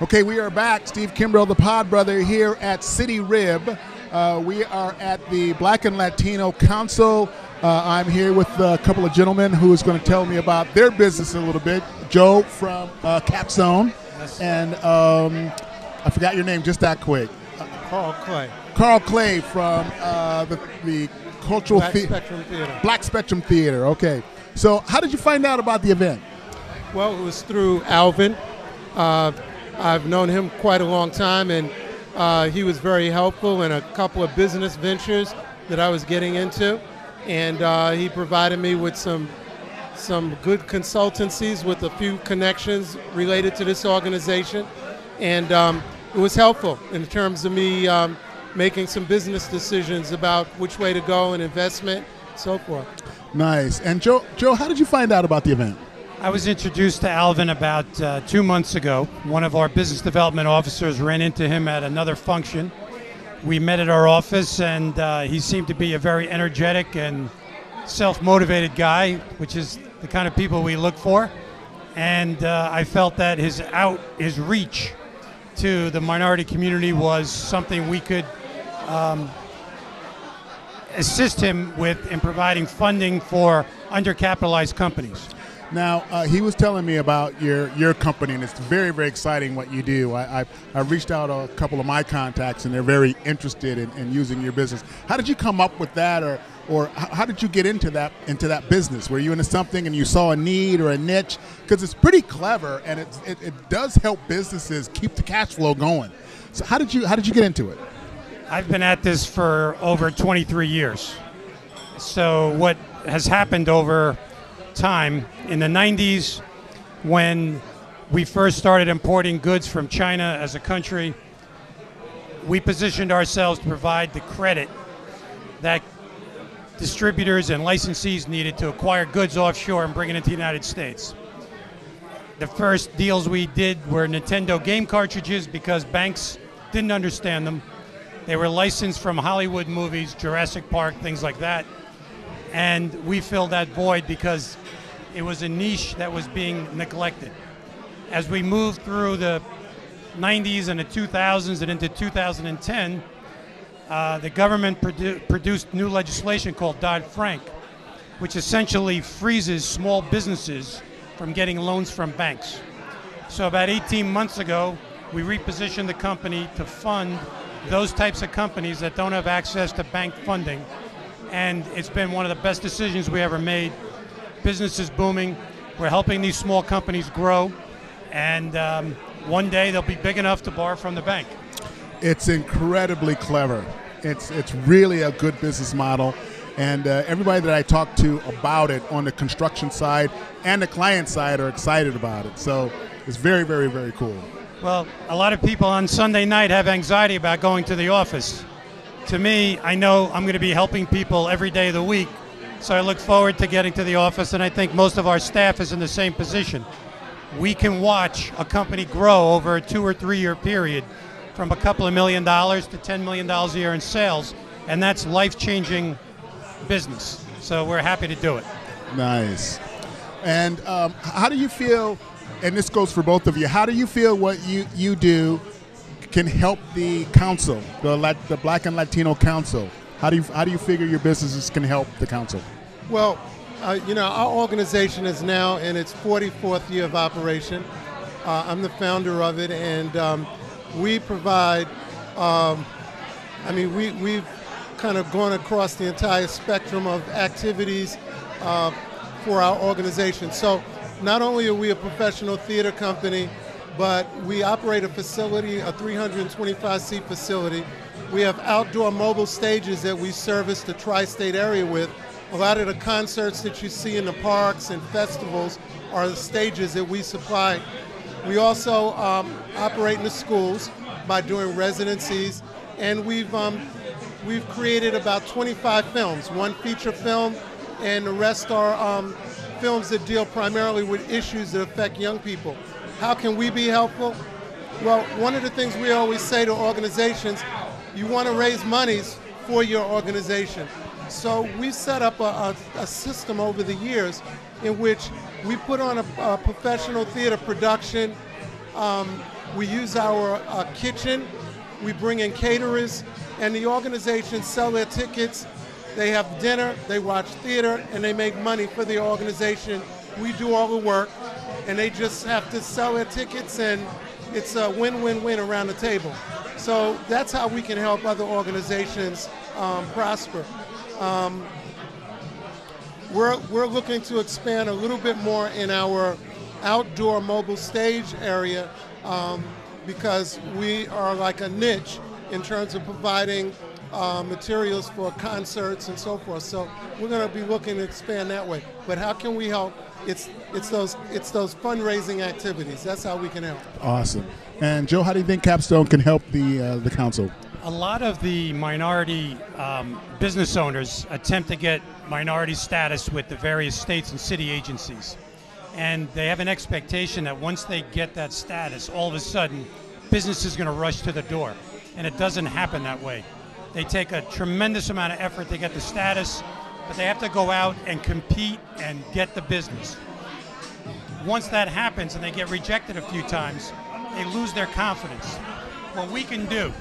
Okay, we are back. Steve Kimbrell, the Pod Brother, here at City Rib. We are at the Black and Latino Council. I'm here with a couple of gentlemen who is going to tell me about their business a little bit. Joe from Capstone, yes. And I forgot your name just that quick. Carl Clay. Carl Clay from the Cultural Spectrum Theater. Black Spectrum Theater. Okay. So how did you find out about the event? Well, it was through Alvin. I've known him quite a long time, and he was very helpful in a couple of business ventures that I was getting into. And he provided me with some good consultancies with a few connections related to this organization. And it was helpful in terms of me making some business decisions about which way to go in investment, so forth. Nice. And Joe, how did you find out about the event? I was introduced to Alvin about 2 months ago. One of our business development officers ran into him at another function. We met at our office, and he seemed to be a very energetic and self-motivated guy, which is the kind of people we look for. And I felt that his reach to the minority community was something we could assist him with in providing funding for undercapitalized companies. Now, he was telling me about your company, and it's very, very exciting what you do. I reached out to a couple of my contacts, and they're very interested in using your business. How did you come up with that, or how did you get into that business? Were you into something and you saw a need or a niche? Because it's pretty clever, and it does help businesses keep the cash flow going. So how did you get into it? I've been at this for over 23 years. So what has happened over time, in the 90s, when we first started importing goods from China as a country, we positioned ourselves to provide the credit that distributors and licensees needed to acquire goods offshore and bring it into the United States. The first deals we did were Nintendo game cartridges because banks didn't understand them. They were licensed from Hollywood movies, Jurassic Park, things like that. And we filled that void because it was a niche that was being neglected. As we moved through the 90s and the 2000s and into 2010, the government produced new legislation called Dodd-Frank, which essentially freezes small businesses from getting loans from banks. So about 18 months ago, we repositioned the company to fund those types of companies that don't have access to bank funding. And it's been one of the best decisions we ever made. Business is booming. We're helping these small companies grow. And one day they'll be big enough to borrow from the bank. It's incredibly clever. It's really a good business model. And everybody that I talk to about it on the construction side and the client side are excited about it. So it's very, very, very cool. Well, a lot of people on Sunday night have anxiety about going to the office. To me, I know I'm going to be helping people every day of the week, so I look forward to getting to the office, and I think most of our staff is in the same position. We can watch a company grow over a 2 or 3 year period from a couple of $1 million to $10 million a year in sales, and that's life-changing business. So we're happy to do it. Nice. And how do you feel, and this goes for both of you, how do you feel what you do can help the council, the Black and Latino Council? How do you figure your businesses can help the council? Well, our organization is now in its 44th year of operation. I'm the founder of it, and we provide, we've kind of gone across the entire spectrum of activities for our organization. So not only are we a professional theater company, but we operate a facility, a 325-seat facility. We have outdoor mobile stages that we service the tri-state area with. A lot of the concerts that you see in the parks and festivals are the stages that we supply. We also operate in the schools by doing residencies, and we've created about 25 films, one feature film, and the rest are films that deal primarily with issues that affect young people. How can we be helpful? Well, one of the things we always say to organizations, you want to raise monies for your organization. So we set up a system over the years in which we put on a professional theater production We use our kitchen. We bring in caterers, and the organizations sell their tickets. They have dinner, they watch theater, and they make money for the organization. We do all the work, and they just have to sell their tickets, and it's a win-win-win around the table. So that's how we can help other organizations prosper. We're looking to expand a little bit more in our outdoor mobile stage area because we are like a niche in terms of providing materials for concerts and so forth. So we're going to be looking to expand that way. But how can we help? It's those fundraising activities. That's how we can help. Awesome. And Joe, how do you think Capstone can help the council? A lot of the minority business owners attempt to get minority status with the various states and city agencies. And they have an expectation that once they get that status, all of a sudden, business is going to rush to the door. And it doesn't happen that way. They take a tremendous amount of effort to get the status, but they have to go out and compete and get the business. Once that happens and they get rejected a few times, they lose their confidence. What we can do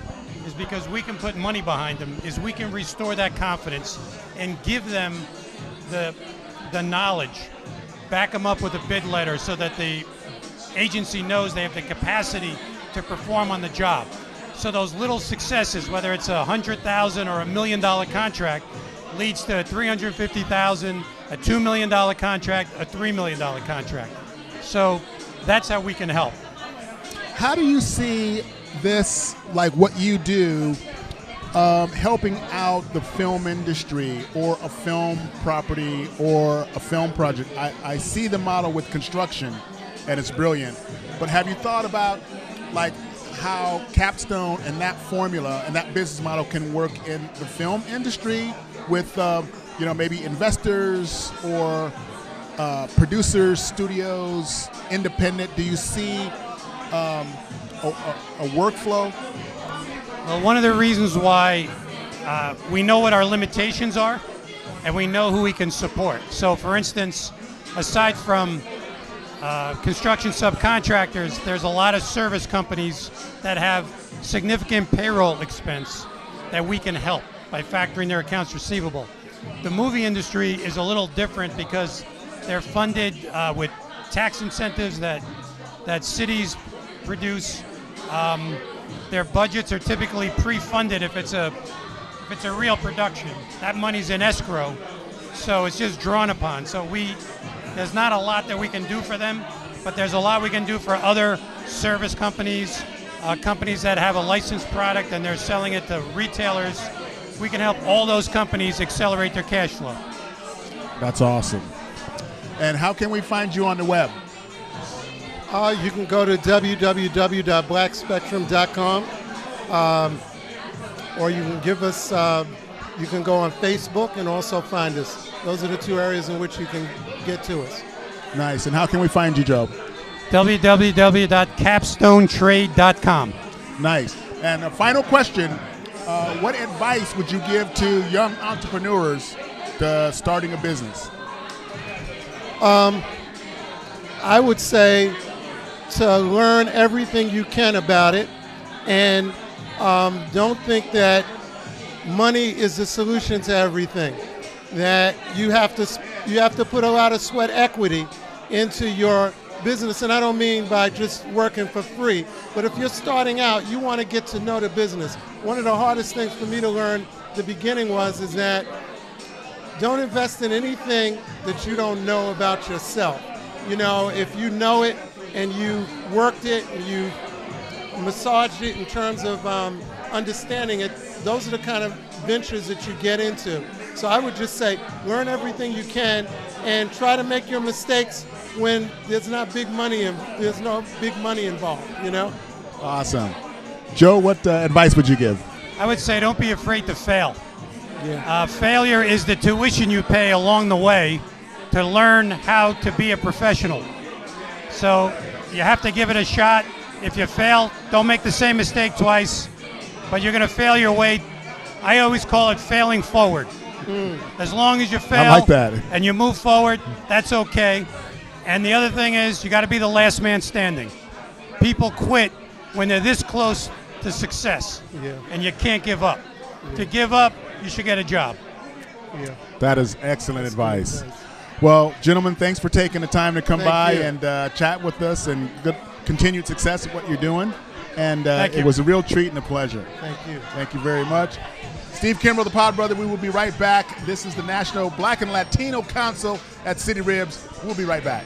is, because we can put money behind them, is we can restore that confidence and give them the knowledge, back them up with a bid letter so that the agency knows they have the capacity to perform on the job. So those little successes, whether it's $100,000 or $1 million contract, leads to $350,000, a $2 million contract, a $3 million contract. So that's how we can help. How do you see this, like what you do, helping out the film industry or a film property or a film project? I see the model with construction, and it's brilliant. But have you thought about like how Capstone and that formula and that business model can work in the film industry with maybe investors or producers, studios, independent? Do you see a workflow? Well, one of the reasons why we know what our limitations are and we know who we can support. So for instance, aside from construction subcontractors, there's a lot of service companies that have significant payroll expense that we can help by factoring their accounts receivable. The movie industry is a little different because they're funded with tax incentives that cities produce. Their budgets are typically pre-funded if it's a real production. That money's in escrow, so it's just drawn upon. So there's not a lot that we can do for them, but there's a lot we can do for other service companies, companies that have a licensed product and they're selling it to retailers. We can help all those companies accelerate their cash flow. That's awesome. And how can we find you on the web? You can go to www.blackspectrum.com, or you can give us. You can go on Facebook and also find us. Those are the two areas in which you can get to us. Nice. And how can we find you, Joe? www.capstonetrade.com. Nice. And a final question, what advice would you give to young entrepreneurs to starting a business? I would say to learn everything you can about it, and don't think that money is the solution to everything. That you have to put a lot of sweat equity into your business, and I don't mean by just working for free, but if you're starting out, you want to get to know the business. One of the hardest things for me to learn at the beginning is that don't invest in anything that you don't know about yourself. You know, if you know it and you worked it and you massaged it in terms of understanding it, those are the kind of ventures that you get into. So I would just say, learn everything you can and try to make your mistakes when there's no big money involved, you know? Awesome. Joe, what advice would you give? I would say don't be afraid to fail. Yeah. Failure is the tuition you pay along the way to learn how to be a professional. So you have to give it a shot. If you fail, don't make the same mistake twice, but you're going to fail your way. I always call it failing forward. As long as you fail I like that. and you move forward, that's okay. And the other thing is you got to be the last man standing. People quit when they're this close to success. Yeah. And you can't give up. To give up, you should get a job. Yeah. That is excellent advice. Well, gentlemen, thanks for taking the time to come by you. and chat with us, and good continued success at what you're doing. And Thank it you. was a real treat and a pleasure. Thank you. Thank you very much. Steve Kimbrell, the Pod Brother, we will be right back. This is the National Black and Latino Council at City Ribs. We'll be right back.